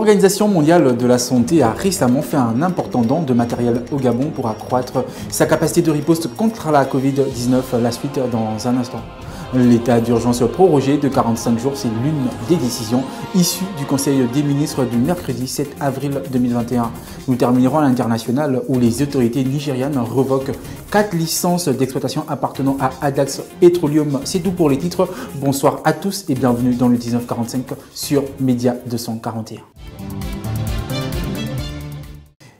L'Organisation mondiale de la santé a récemment fait un important don de matériel au Gabon pour accroître sa capacité de riposte contre la Covid-19. La suite dans un instant. L'état d'urgence prorogé de 45 jours, c'est l'une des décisions issues du Conseil des ministres du mercredi 7 avril 2021. Nous terminerons à l'international où les autorités nigérianes revoquent 4 licences d'exploitation appartenant à Adax Petroleum. C'est tout pour les titres. Bonsoir à tous et bienvenue dans le 1945 sur Média 241.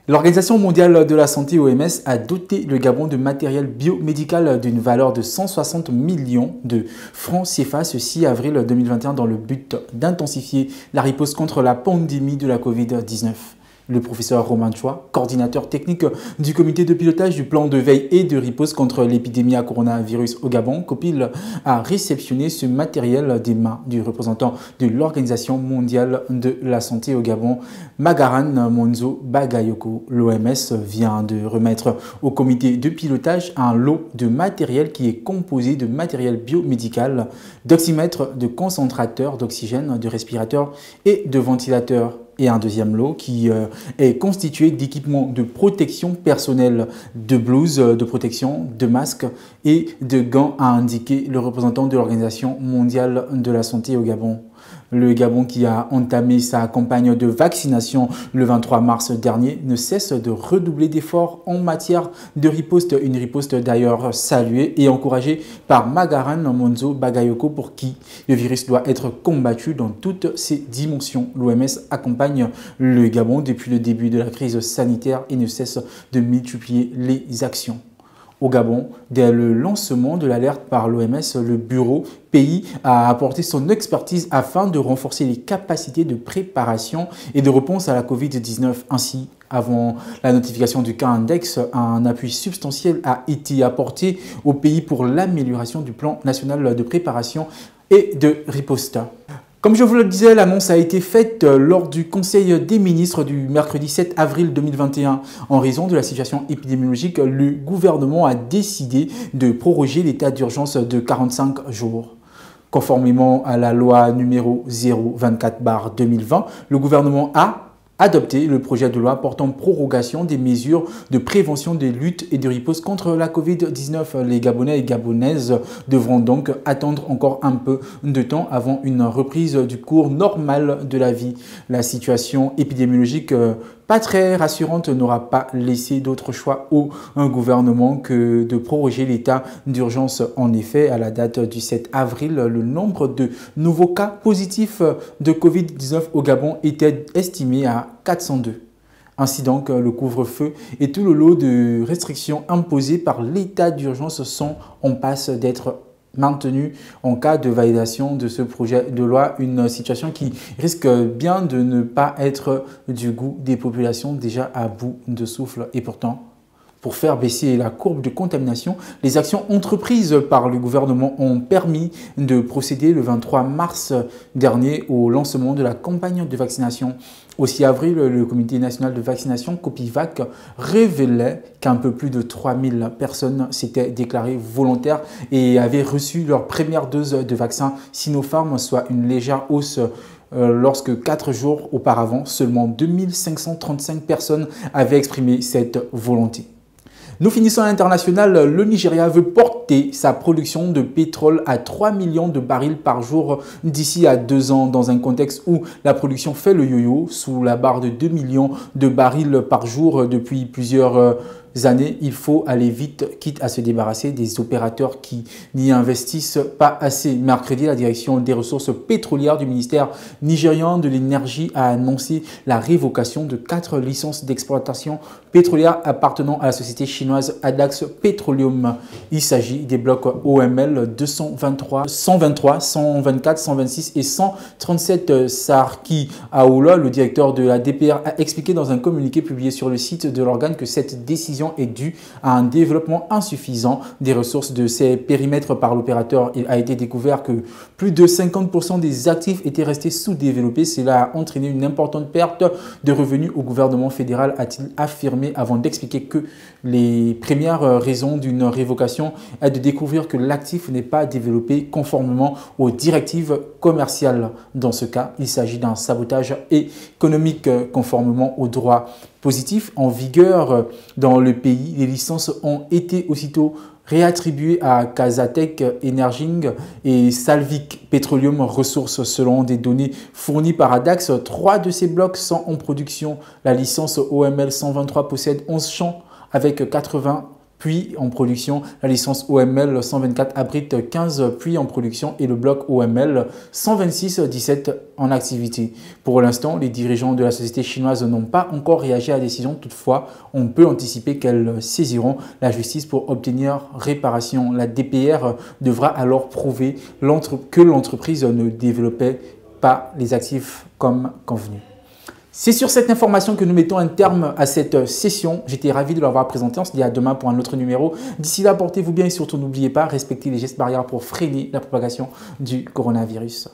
L'Organisation mondiale de la santé (OMS) a doté le Gabon de matériel biomédical d'une valeur de 160 millions de francs CFA ce 6 avril 2021 dans le but d'intensifier la riposte contre la pandémie de la Covid-19. Le professeur Romain Choi, coordinateur technique du comité de pilotage du plan de veille et de riposte contre l'épidémie à coronavirus au Gabon, COPIL, a réceptionné ce matériel des mains du représentant de l'Organisation mondiale de la santé au Gabon, Magaran Monzo Bagayoko. L'OMS vient de remettre au comité de pilotage un lot de matériel qui est composé de matériel biomédical, d'oxymètres, de concentrateurs d'oxygène, de respirateurs et de ventilateurs. Et un deuxième lot qui est constitué d'équipements de protection personnelle, de blouses de protection, de masques et de gants, a indiqué le représentant de l'Organisation mondiale de la santé au Gabon. Le Gabon, qui a entamé sa campagne de vaccination le 23 mars dernier, ne cesse de redoubler d'efforts en matière de riposte. Une riposte d'ailleurs saluée et encouragée par Magaran Monzo Bagayoko, pour qui le virus doit être combattu dans toutes ses dimensions. L'OMS accompagne le Gabon depuis le début de la crise sanitaire et ne cesse de multiplier les actions. Au Gabon, dès le lancement de l'alerte par l'OMS, le bureau pays a apporté son expertise afin de renforcer les capacités de préparation et de réponse à la Covid-19. Ainsi, avant la notification du cas index, un appui substantiel a été apporté au pays pour l'amélioration du plan national de préparation et de riposte. Comme je vous le disais, l'annonce a été faite lors du Conseil des ministres du mercredi 7 avril 2021. En raison de la situation épidémiologique, le gouvernement a décidé de proroger l'état d'urgence de 45 jours. Conformément à la loi numéro 024/2020, le gouvernement a adopté le projet de loi portant prorogation des mesures de prévention, de lutte et de riposte contre la Covid-19. Les Gabonais et Gabonaises devront donc attendre encore un peu de temps avant une reprise du cours normal de la vie. La situation épidémiologique pas très rassurante n'aura pas laissé d'autre choix au gouvernement que de proroger l'état d'urgence. En effet, à la date du 7 avril, le nombre de nouveaux cas positifs de Covid-19 au Gabon était estimé à 402. Ainsi donc, le couvre-feu et tout le lot de restrictions imposées par l'état d'urgence sont en passe d'être maintenu en cas de validation de ce projet de loi, une situation qui risque bien de ne pas être du goût des populations déjà à bout de souffle. Et pourtant, pour faire baisser la courbe de contamination, les actions entreprises par le gouvernement ont permis de procéder le 23 mars dernier au lancement de la campagne de vaccination. Au 6 avril, le Comité national de vaccination, COPIVAC, révélait qu'un peu plus de 3000 personnes s'étaient déclarées volontaires et avaient reçu leur première dose de vaccin Sinopharm, soit une légère hausse lorsque 4 jours auparavant, seulement 2535 personnes avaient exprimé cette volonté. Nous finissons à l'international. Le Nigeria veut porter sa production de pétrole à 3 millions de barils par jour d'ici à 2 ans, dans un contexte où la production fait le yo-yo sous la barre de 2 millions de barils par jour depuis plusieurs années. Il faut aller vite, quitte à se débarrasser des opérateurs qui n'y investissent pas assez. Mercredi, la direction des ressources pétrolières du ministère nigérian de l'énergie a annoncé la révocation de 4 licences d'exploitation pétrolière appartenant à la société chinoise Adax Petroleum. Il s'agit des blocs OML 223, 123, 124, 126 et 137. Sarki Aoula, le directeur de la DPR, a expliqué dans un communiqué publié sur le site de l'organe que cette décision décision est due à un développement insuffisant des ressources de ces périmètres par l'opérateur. Il a été découvert que plus de 50% des actifs étaient restés sous-développés. Cela a entraîné une importante perte de revenus au gouvernement fédéral, a-t-il affirmé, avant d'expliquer que les premières raisons d'une révocation est de découvrir que l'actif n'est pas développé conformément aux directives commerciales. Dans ce cas, il s'agit d'un sabotage économique conformément aux droits positifs en vigueur dans le pays. Les licences ont été aussitôt réattribuées à Kazatec Energy et Salvik Petroleum Resources. Selon des données fournies par Adax, 3 de ces blocs sont en production. La licence OML 123 possède 11 champs avec 80 puits en production. La licence OML 124 abrite 15 puits en production et le bloc OML 126 17 en activité. Pour l'instant, les dirigeants de la société chinoise n'ont pas encore réagi à la décision. Toutefois, on peut anticiper qu'elles saisiront la justice pour obtenir réparation. La DPR devra alors prouver que l'entreprise ne développait pas les actifs comme convenu. C'est sur cette information que nous mettons un terme à cette session. J'étais ravi de l'avoir présenté. On se dit à demain pour un autre numéro. D'ici là, portez-vous bien et surtout n'oubliez pas, respectez les gestes barrières pour freiner la propagation du coronavirus.